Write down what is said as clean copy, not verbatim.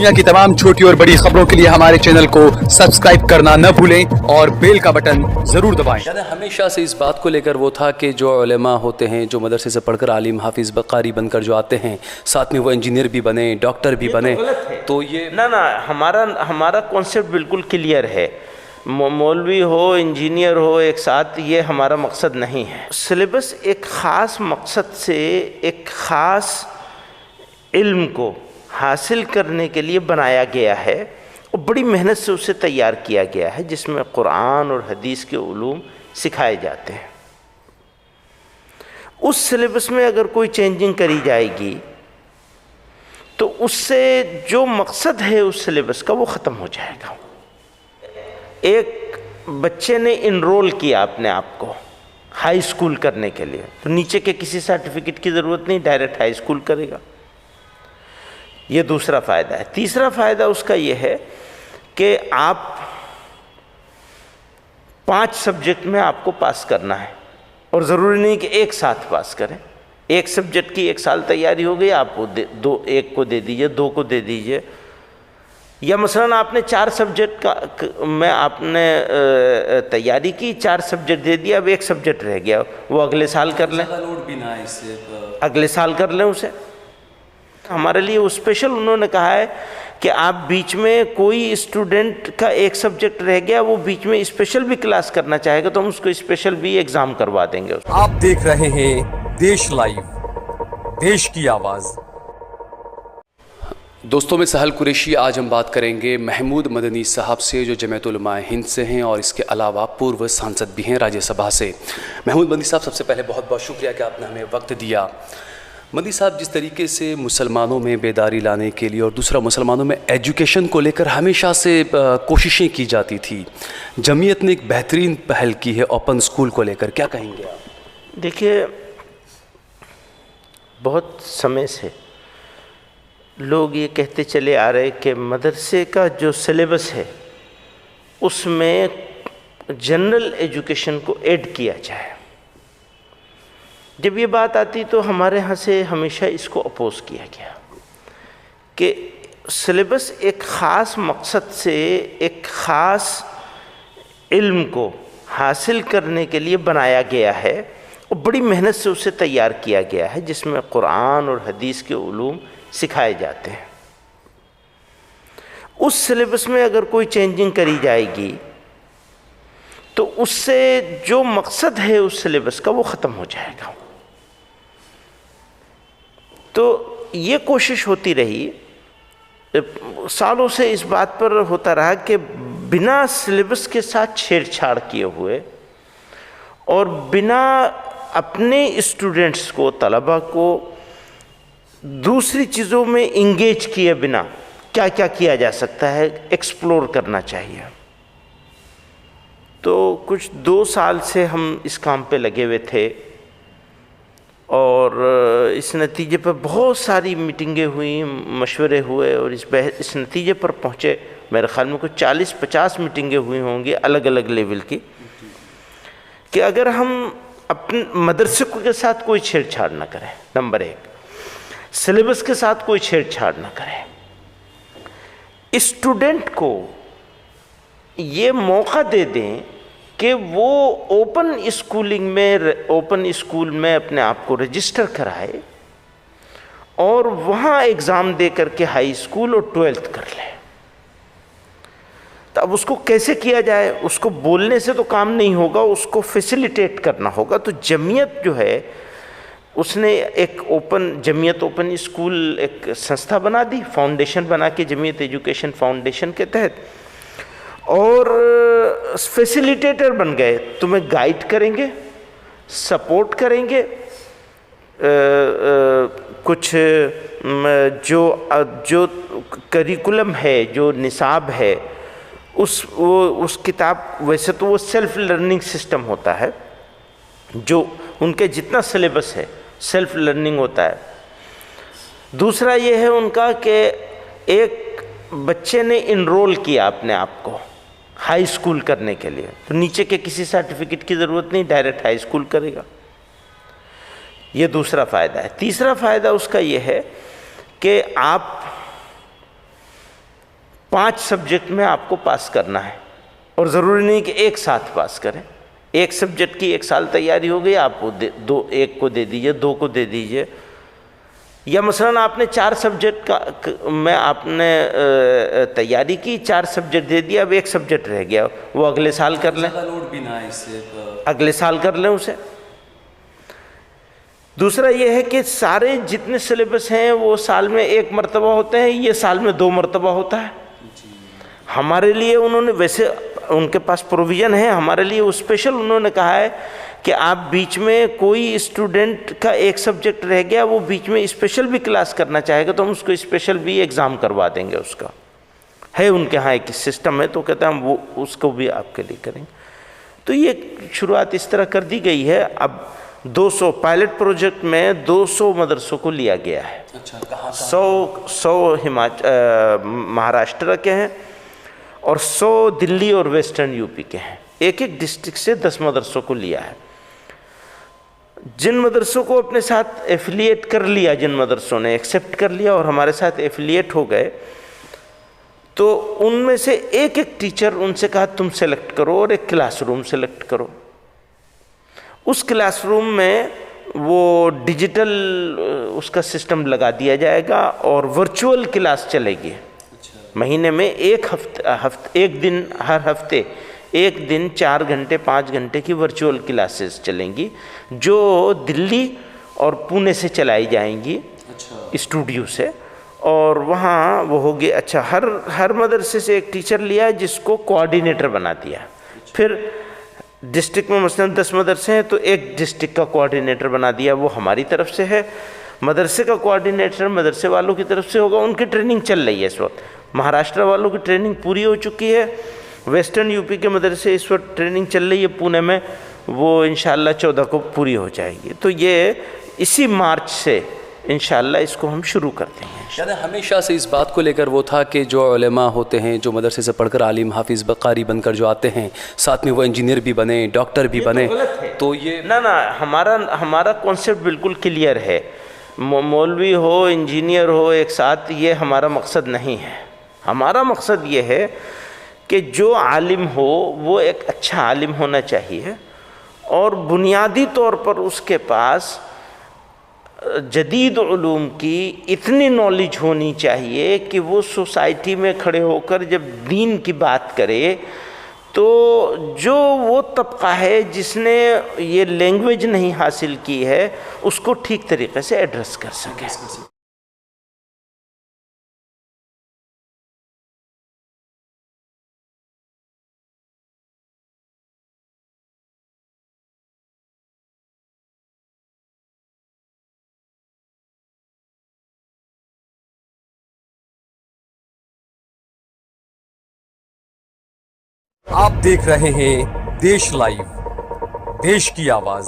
दुनिया की तमाम छोटी और बड़ी खबरों के लिए हमारे चैनल को सब्सक्राइब करना न भूलें और बेल का बटन ज़रूर दबाएं। हमेशा से इस बात को लेकर वो था कि जो उलेमा होते हैं, जो मदरसे से पढ़कर आलिम हाफिज़ कारी बनकर जो आते हैं, साथ में वो इंजीनियर भी बने, डॉक्टर भी बने, तो ये ना हमारा कॉन्सेप्ट बिल्कुल क्लियर है। मौलवी हो, इंजीनियर हो, एक साथ, ये हमारा मकसद नहीं है। सिलेबस एक ख़ास मकसद से एक ख़ास इल्म को हासिल करने के लिए बनाया गया है और बड़ी मेहनत से उसे तैयार किया गया है, जिसमें कुरान और हदीस के उलूम सिखाए जाते हैं। उस सिलेबस में अगर कोई चेंजिंग करी जाएगी तो उससे जो मकसद है उस सिलेबस का वो ख़त्म हो जाएगा। एक बच्चे ने इनरोल किया अपने आप को हाई स्कूल करने के लिए, तो नीचे के किसी सर्टिफिकेट की ज़रूरत नहीं, डायरेक्ट हाई स्कूल करेगा। ये दूसरा फ़ायदा है। तीसरा फ़ायदा उसका ये है कि आप 5 सब्जेक्ट में आपको पास करना है और ज़रूरी नहीं कि एक साथ पास करें। एक सब्जेक्ट की 1 साल तैयारी हो गई, आप एक को दे दीजिए, 2 को दे दीजिए, या मसलन आपने 4 सब्जेक्ट में आपने तैयारी की, 4 सब्जेक्ट दे दिया, अब 1 सब्जेक्ट रह गया, वो अगले साल कर लें, अगले साल कर लें उसे। हमारे लिए वो स्पेशल उन्होंने कहा है कि आप बीच में कोई स्टूडेंट का 1 सब्जेक्ट रह गया, वो बीच में स्पेशल भी क्लास करना चाहेगा तो हम उसको स्पेशल भी एग्ज़ाम करवा देंगे। आप देख रहे हैं देश लाइव, देश की आवाज़। दोस्तों, मैं सहल कुरैशी। आज हम बात करेंगे महमूद मदनी साहब से, जो जमीयत उलमा हिंद से हैं और इसके अलावा पूर्व सांसद भी हैं राज्यसभा से। महमूद मदनी साहब, सबसे पहले बहुत बहुत शुक्रिया कि आपने हमें वक्त दिया। मदनी साहब, जिस तरीके से मुसलमानों में बेदारी लाने के लिए और दूसरा मुसलमानों में एजुकेशन को लेकर हमेशा से कोशिशें की जाती थी, जमीयत ने एक बेहतरीन पहल की है ओपन स्कूल को लेकर, क्या कहेंगे आप? देखिए, बहुत समय से लोग ये कहते चले आ रहे कि मदरसे का जो सिलेबस है उसमें जनरल एजुकेशन को ऐड किया जाए। जब ये बात आती तो हमारे यहाँ से हमेशा इसको अपोज़ किया गया कि सिलेबस एक ख़ास मकसद से एक ख़ास इल्म को हासिल करने के लिए बनाया गया है और बड़ी मेहनत से उसे तैयार किया गया है, जिसमें कुरान और हदीस के उलूम सिखाए जाते हैं। उस सिलेबस में अगर कोई चेंजिंग करी जाएगी तो उससे जो मकसद है उस सिलेबस का वो ख़त्म हो जाएगा। तो ये कोशिश होती रही, सालों से इस बात पर होता रहा कि बिना सिलेबस के साथ छेड़छाड़ किए हुए और बिना अपने स्टूडेंट्स को, तलबा को दूसरी चीज़ों में इंगेज किए बिना क्या क्या किया जा सकता है, एक्सप्लोर करना चाहिए। तो कुछ 2 साल से हम इस काम पे लगे हुए थे और इस नतीजे पर बहुत सारी मीटिंगें हुई, मशवरे हुए और इस नतीजे पर पहुँचे। मेरे ख़्याल में कुछ 40-50 मीटिंगें हुई होंगी अलग अलग लेवल की, कि अगर हम अपने मदरसे के साथ कोई छेड़छाड़ न करें, नंबर 1, सिलेबस के साथ कोई छेड़छाड़ न करें, स्टूडेंट को ये मौका दे दें कि वो ओपन स्कूल में अपने आप को रजिस्टर कराए और वहाँ एग्ज़ाम दे करके हाई स्कूल और 12th कर ले। तो अब उसको कैसे किया जाए? उसको बोलने से तो काम नहीं होगा, उसको फैसिलिटेट करना होगा। तो जमीयत जो है उसने एक जमीयत ओपन स्कूल एक संस्था बना दी, फाउंडेशन बना के, जमीयत एजुकेशन फाउंडेशन के तहत, और फैसिलिटेटर बन गए। तुम्हें गाइड करेंगे, सपोर्ट करेंगे, कुछ जो करिकुलम है, जो निसाब है, उस किताब, वैसे तो वो सेल्फ लर्निंग सिस्टम होता है, जो उनके जितना सिलेबस है सेल्फ लर्निंग होता है। दूसरा ये है उनका कि एक बच्चे ने इनरोल किया अपने आप को हाई स्कूल करने के लिए, तो नीचे के किसी सर्टिफिकेट की ज़रूरत नहीं, डायरेक्ट हाई स्कूल करेगा। ये दूसरा फ़ायदा है। तीसरा फ़ायदा उसका ये है कि आप 5 سبجیکٹ میں آپ کو پاس کرنا ہے، اور ضروری نہیں کہ ایک ساتھ پاس کریں. ایک سبجیکٹ کی 1 سال تیاری ہو گئی، آپ ایک کو دے دیجئے، 2 کو دے دیجئے. یا مثلاً آپ نے 4 سبجیکٹ میں آپ نے تیاری کی، 4 سبجیکٹ دے دیا، اب ایک سبجیکٹ رہ گیا، وہ اگلے سال کر لیں، لوڈ بھی نہ ہے اس سے. اگلے سال کر لیں اسے. دوسرا یہ ہے کہ سارے جتنے سلیبس ہیں وہ سال میں 1 مرتبہ ہوتے ہیں، یہ سال میں 2 مرتبہ ہوتا ہے. ہمارے لیے انہوں نے، ویسے ان کے پاس پروویژن ہے، ہمارے لیے وہ اسپیشل انہوں نے کہا ہے کہ آپ بیچ میں کوئی اسٹوڈنٹ کا ایک سبجیکٹ رہ گیا، وہ بیچ میں اسپیشل بھی کلاس کرنا چاہے گا تو ہم اس کو اسپیشل بھی ایگزام کروا دیں گے. اس کا ہے ان کے ہاں ایک سسٹم ہے، تو کہتے ہیں ہم وہ اس کو بھی آپ کے لیے کریں گے. تو یہ شروعات اس طرح کر دی گئی ہے. اب 200 پائلٹ پروجیکٹ میں 200 مدرسوں کو لیا گیا ہے. 100 مہاراشٹر کے ہیں اور 100 دلی اور ویسٹرن یو پی کے ہیں. ایک ایک ڈسٹرکٹ سے 10 مدرسوں کو لیا ہے. جن مدرسوں کو اپنے ساتھ ایفیلیٹ کر لیا، جن مدرسوں نے ایکسیپٹ کر لیا اور ہمارے ساتھ ایفیلیٹ ہو گئے، تو ان میں سے ایک ایک ٹیچر ان سے کہا تم سلیکٹ کرو اور ایک کلاس روم سلیکٹ کرو. اس کلاس روم میں وہ ڈیجیٹل اس کا سسٹم لگا دیا جائے گا اور ورچوئل کلاس چلے گی. مہینے میں ایک دن، ہر ہفتے ایک دن 4 گھنٹے 5 گھنٹے کی ورچوئل کلاسز چلیں گی، جو دلی اور پونے سے چلائی جائیں گی اسٹوڈیو سے. اور وہاں وہ ہوگی. اچھا، ہر مدرسے سے ایک ٹیچر لیا جس کو کوآرڈینیٹر بنا دیا. پھر ڈسٹرکٹ میں مثلاً 10 مدرسے ہیں تو ایک ڈسٹرکٹ کا کوآرڈینیٹر بنا دیا، وہ ہماری طرف سے ہے. مدرسے کا کوآرڈینیٹر مدرسے والوں کی طرف سے ہوگا. ان کی ٹریننگ چل رہی ہے اس وقت. مہاراشٹر والوں کی ٹریننگ پوری ہو چکی ہے. ویسٹرن یو پی کے مدرسے اس وقت ٹریننگ چل رہی ہے پونے میں، وہ انشاءاللہ 14 کو پوری ہو جائے گی. تو یہ اسی مارچ سے انشاءاللہ اس کو ہم شروع کرتے ہیں. یعنی ہمیشہ سے اس بات کو لے کر وہ تھا کہ جو علماء ہوتے ہیں، جو مدرسے سے پڑھ کر عالم حافظ قاری بن کر جو آتے ہیں، ساتھ میں وہ انجینئر بھی بنے، ڈاکٹر بھی بنے. تو یہ نہ ہمارا کانسیپٹ بالکل کلیئر ہے. مولوی ہو، انجینئر ہو ایک ساتھ، یہ ہمارا مقصد نہیں ہے. ہمارا مقصد یہ ہے کہ جو عالم ہو وہ ایک اچھا عالم ہونا چاہیے، اور بنیادی طور پر اس کے پاس جدید علوم کی اتنی نالج ہونی چاہیے کہ وہ سوسائٹی میں کھڑے ہو کر جب دین کی بات کرے تو جو وہ طبقہ ہے جس نے یہ لینگویج نہیں حاصل کی ہے اس کو ٹھیک طریقے سے ایڈریس کر سکے. आप देख रहे हैं देश लाइव, देश की आवाज.